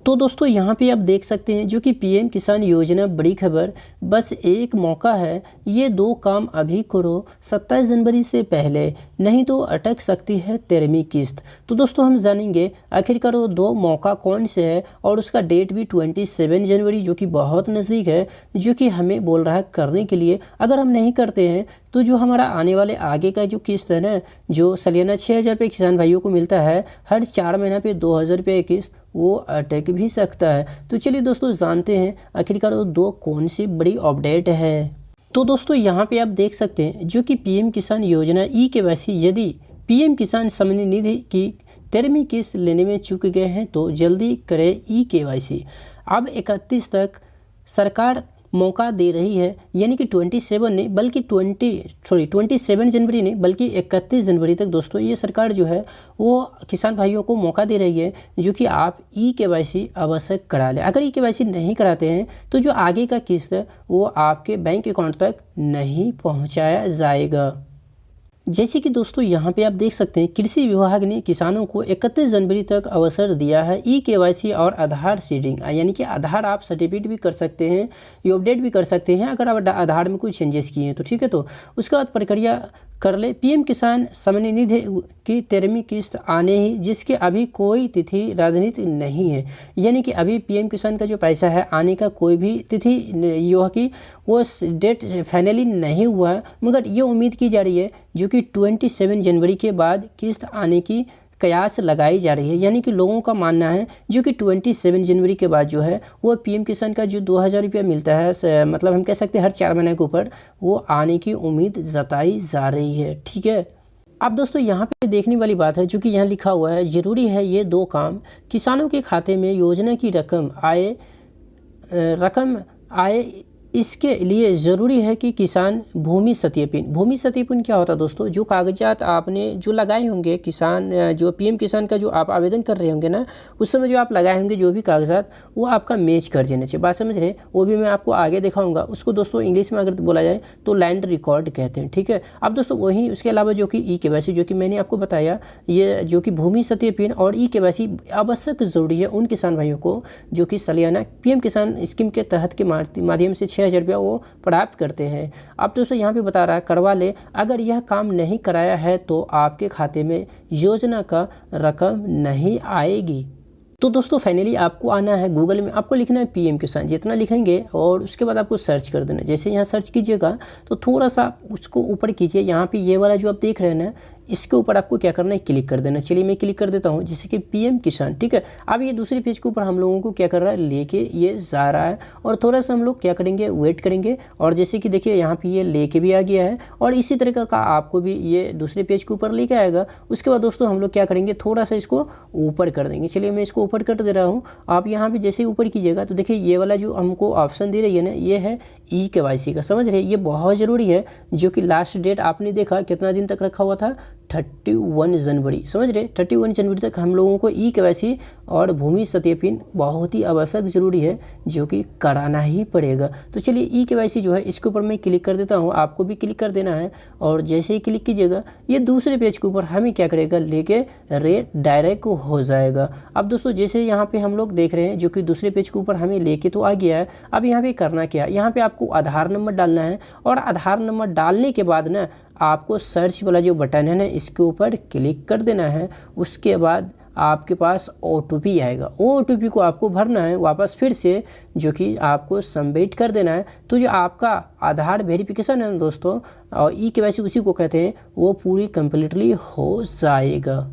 तो दोस्तों यहाँ पे आप देख सकते हैं जो कि पीएम किसान योजना, बड़ी खबर, बस एक मौका है, ये दो काम अभी करो 27 जनवरी से पहले, नहीं तो अटक सकती है 13वीं किस्त। तो दोस्तों हम जानेंगे आखिरकार वो दो मौका कौन से है और उसका डेट भी 27 जनवरी जो कि बहुत नज़दीक है, जो कि हमें बोल रहा है करने के लिए। अगर हम नहीं करते हैं तो जो हमारा आने वाले आगे का जो किस्त है ना, जो सालाना 6,000 रुपये किसान भाइयों को मिलता है, हर 4 महीना पे 2,000 रुपये किस्त, वो अटक भी सकता है। तो चलिए दोस्तों जानते हैं आखिरकार वो दो कौन सी बड़ी अपडेट है। तो दोस्तों यहाँ पे आप देख सकते हैं जो कि पीएम किसान योजना ई-केवाईसी, यदि पीएम किसान सम्मान निधि की 13वीं किस्त लेने में चूक गए हैं तो जल्दी करें ई-केवाईसी। अब 31 तक सरकार मौका दे रही है, यानी कि 27 जनवरी नहीं बल्कि 31 जनवरी तक दोस्तों ये सरकार जो है वो किसान भाइयों को मौका दे रही है, जो कि आप ई-केवाईसी अवश्य करा लें। अगर ई-केवाईसी नहीं कराते हैं तो जो आगे का किस्त है वो आपके बैंक अकाउंट तक नहीं पहुंचाया जाएगा। जैसे कि दोस्तों यहाँ पे आप देख सकते हैं कृषि विभाग ने किसानों को 31 जनवरी तक अवसर दिया है ई-केवाईसी और आधार सीडिंग, यानी कि आधार आप सर्टिफिकेट भी कर सकते हैं, ये अपडेट भी कर सकते हैं अगर आप आधार में कुछ चेंजेस किए हैं तो, ठीक है। तो उसके बाद प्रक्रिया कर ले। पीएम किसान सम्मान निधि की 13वीं किस्त आने ही, जिसके अभी कोई तिथि राजनीति नहीं है, यानी कि अभी पीएम किसान का जो पैसा है आने का कोई भी तिथि यह कि वो डेट फाइनली नहीं हुआ है, मगर ये उम्मीद की जा रही है जो कि 27 जनवरी के बाद किस्त आने की कयास लगाई जा रही है। यानी कि लोगों का मानना है जो कि 27 जनवरी के बाद जो है वो पीएम किसान का जो 2,000 रुपया मिलता है, मतलब हम कह सकते हैं हर 4 महीने के ऊपर, वो आने की उम्मीद जताई जा रही है, ठीक है। अब दोस्तों यहाँ पे देखने वाली बात है जो कि यहाँ लिखा हुआ है, ज़रूरी है ये दो काम, किसानों के खाते में योजना की रकम आए, इसके लिए ज़रूरी है कि किसान भूमि सत्यापन क्या होता है दोस्तों, जो कागजात आपने जो लगाए होंगे, किसान जो पीएम किसान का जो आप आवेदन कर रहे होंगे ना, उस समय जो आप लगाए होंगे जो भी कागजात, वो आपका मैच कर देना चाहिए। बात समझ रहे हैं, वो भी मैं आपको आगे दिखाऊंगा। उसको दोस्तों इंग्लिश में अगर बोला जाए तो लैंड रिकॉर्ड कहते हैं, ठीक है। अब दोस्तों वहीं उसके अलावा जो कि ई-केवाईसी, जो कि मैंने आपको बताया, ये जो कि भूमि सत्यापन और ई-केवाईसी आवश्यक ज़रूरी है उन किसान भाइयों को जो कि सालाना पीएम किसान स्कीम के तहत के माध्यम से 6,000 रुपया वो प्राप्त करते हैं। अब दोस्तों यहाँ पे बता रहा है करवा ले, अगर यह काम नहीं कराया है तो आपके खाते में योजना का रकम नहीं आएगी। तो दोस्तों फाइनली आपको आना है गूगल में, आपको लिखना है पीएम किसान, जितना लिखेंगे और उसके बाद आपको सर्च कर देना। जैसे यहाँ सर्च कीजिएगा तो थोड़ा सा उसको ऊपर कीजिए, यहाँ पे ये वाला जो आप देख रहे हैं ना, इसके ऊपर आपको क्या करना है, क्लिक कर देना। चलिए मैं क्लिक कर देता हूँ, जैसे कि पीएम किसान, ठीक है। अब ये दूसरे पेज के ऊपर हम लोगों को क्या कर रहा है, लेके ये जा रहा है, और थोड़ा सा हम लोग क्या करेंगे, वेट करेंगे। और जैसे कि देखिए यहाँ पे ये लेके भी आ गया है, और इसी तरीके का आपको भी ये दूसरे पेज के ऊपर लेके आएगा। उसके बाद दोस्तों हम लोग क्या करेंगे, थोड़ा सा इसको ऊपर कर देंगे। चलिए मैं इसको ऊपर कर दे रहा हूँ। आप यहाँ पे जैसे ऊपर कीजिएगा तो देखिए ये वाला जो हमको ऑप्शन दे रही है ना, ये है ई-केवाईसी का, समझ रहे हैं, ये बहुत ज़रूरी है। जो कि लास्ट डेट आपने देखा कितना दिन तक रखा हुआ था, 31 जनवरी, समझ रहे, 31 जनवरी तक हम लोगों को ई-केवाईसी और भूमि सत्यापन बहुत ही आवश्यक ज़रूरी है, जो कि कराना ही पड़ेगा। तो चलिए ई-केवाईसी जो है इसके ऊपर मैं क्लिक कर देता हूँ, आपको भी क्लिक कर देना है। और जैसे ही क्लिक कीजिएगा ये दूसरे पेज के ऊपर हमें क्या करेगा, लेके डायरेक्ट हो जाएगा। अब दोस्तों जैसे यहाँ पे हम लोग देख रहे हैं जो कि दूसरे पेज के ऊपर हमें लेके तो आ गया है। अब यहाँ पे करना क्या है, यहाँ पे आपको आधार नंबर डालना है, और आधार नंबर डालने के बाद ना आपको सर्च वाला जो बटन है ना, इसके ऊपर क्लिक कर देना है। उसके बाद आपके पास OTP आएगा, OTP को आपको भरना है वापस फिर से, जो कि आपको सबमिट कर देना है। तो जो आपका आधार वेरिफिकेशन है ना दोस्तों, और ई-केवाईसी उसी को कहते हैं, वो पूरी कंप्लीटली हो जाएगा।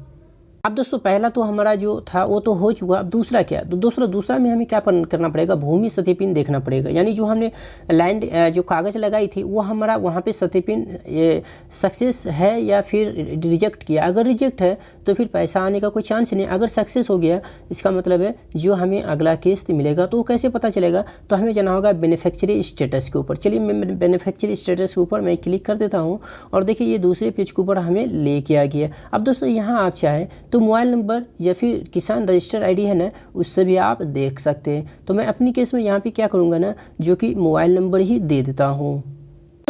अब दोस्तों पहला तो हमारा जो था वो तो हो चुका। अब दूसरा क्या, तो दूसरा में हमें क्या करना पड़ेगा, भूमि सत्यापन देखना पड़ेगा। यानी जो हमने लैंड जो कागज़ लगाई थी वो हमारा वहाँ पे सत्यापन सक्सेस है या फिर रिजेक्ट किया। अगर रिजेक्ट है तो फिर पैसा आने का कोई चांस नहीं। अगर सक्सेस हो गया इसका मतलब है जो हमें अगला किस्त मिलेगा। तो वो कैसे पता चलेगा, तो हमें जाना होगा बेनिफिशियरी स्टेटस के ऊपर। चलिए मैं बेनिफिशियरी स्टेटस के ऊपर मैं क्लिक कर देता हूँ, और देखिए ये दूसरे पेज के ऊपर हमें लेके आ गया। अब दोस्तों यहाँ आप चाहें तो मोबाइल नंबर या फिर किसान रजिस्टर आईडी है ना, उससे भी आप देख सकते हैं। तो मैं अपनी केस में यहाँ पे क्या करूँगा ना, जो कि मोबाइल नंबर ही दे देता हूँ।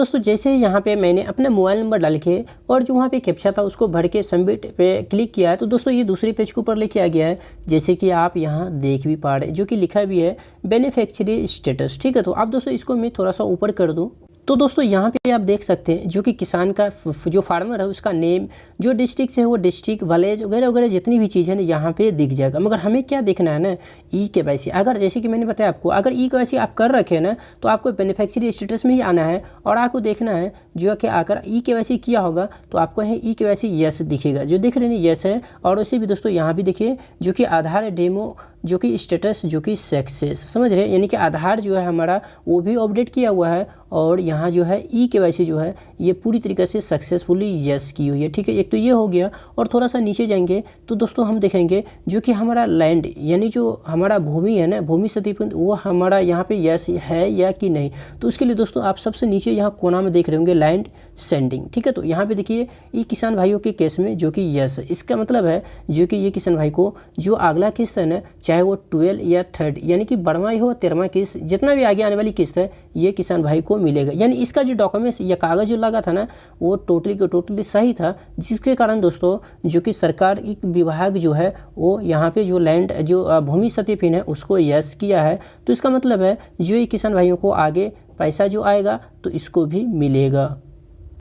दोस्तों जैसे यहाँ पे मैंने अपना मोबाइल नंबर डाल के और जो वहाँ पे कैप्चा था उसको भर के सबमिट पे क्लिक किया है, तो दोस्तों ये दूसरे पेज के ऊपर लेके आ गया है, जैसे कि आप यहाँ देख भी पा रहे हैं, जो कि लिखा भी है बेनिफिशियरी स्टेटस। ठीक है, तो अब दोस्तों इसको मैं थोड़ा सा ऊपर कर दूँ तो दोस्तों यहाँ पे आप देख सकते हैं जो कि किसान का जो फार्मर है उसका नेम, जो डिस्ट्रिक्ट है वो डिस्ट्रिक्ट, विलेज वगैरह वगैरह जितनी भी चीज़ है ना यहाँ पे दिख जाएगा। मगर हमें क्या देखना है ना, ई-केवाईसी। अगर जैसे कि मैंने बताया आपको, अगर ई-केवाईसी आप कर रखे हैं ना तो आपको बेनिफिशियरी स्टेटस में ही आना है और आपको देखना है जो कि अगर ई-केवाईसी किया होगा तो आपको है ई-केवाईसी यस दिखेगा, जो देख रहे हैं यस है। और उसे भी दोस्तों यहाँ भी देखिए जो कि आधार डेमो जो कि स्टेटस जो कि सक्सेस, समझ रहे हैं, यानी कि आधार जो है हमारा वो भी अपडेट किया हुआ है और यहाँ जो है ई-केवाईसी जो है ये पूरी तरीके से सक्सेसफुली यस की हुई है। ठीक है, एक तो ये हो गया। और थोड़ा सा नीचे जाएंगे तो दोस्तों हम देखेंगे जो कि हमारा लैंड यानी जो हमारा भूमि है ना, भूमि सत्यापन, वो हमारा यहाँ पे यस है या कि नहीं। तो उसके लिए दोस्तों आप सबसे नीचे यहाँ कोना में देख रहे होंगे लैंड सेंडिंग। ठीक है, तो यहाँ पे देखिए ये किसान भाइयों के केस में जो कि यस है, इसका मतलब है जो कि ये किसान भाई को जो अगला किस्त है ना, चाहे वो 12 या 3rd यानी कि 12वां हो 13वां किस्त, जितना भी आगे आने वाली किस्त है ये किसान भाई को मिलेगा। यानी इसका जो डॉक्यूमेंट्स या कागज़ जो लगा था ना वो टोटली सही था, जिसके कारण दोस्तों जो कि सरकार एक विभाग जो है वो यहाँ पे जो लैंड जो भूमि सत्यापन है उसको यस किया है। तो इसका मतलब है जो ये किसान भाइयों को आगे पैसा जो आएगा तो इसको भी मिलेगा।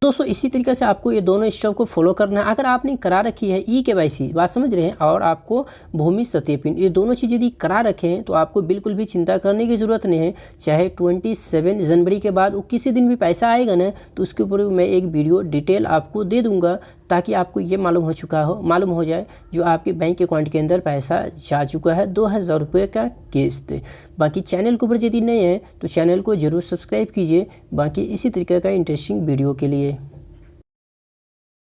दोस्तों इसी तरीके से आपको ये दोनों स्टेप को फॉलो करना है। अगर आपने करा रखी है ई-केवाईसी, बात समझ रहे हैं, और आपको भूमि सत्यापन, ये दोनों चीज़ें यदि करा रखे हैं तो आपको बिल्कुल भी चिंता करने की ज़रूरत नहीं है। चाहे 27 जनवरी के बाद वो किसी दिन भी पैसा आएगा ना तो उसके ऊपर मैं एक वीडियो डिटेल आपको दे दूँगा, ताकि आपको ये मालूम हो जाए जो आपके बैंक अकाउंट के अंदर पैसा जा चुका है 2000 रुपये का किस्त। बाकी चैनल के ऊपर यदि नए हैं तो चैनल को ज़रूर सब्सक्राइब कीजिए, बाकी इसी तरीके का इंटरेस्टिंग वीडियो के लिए।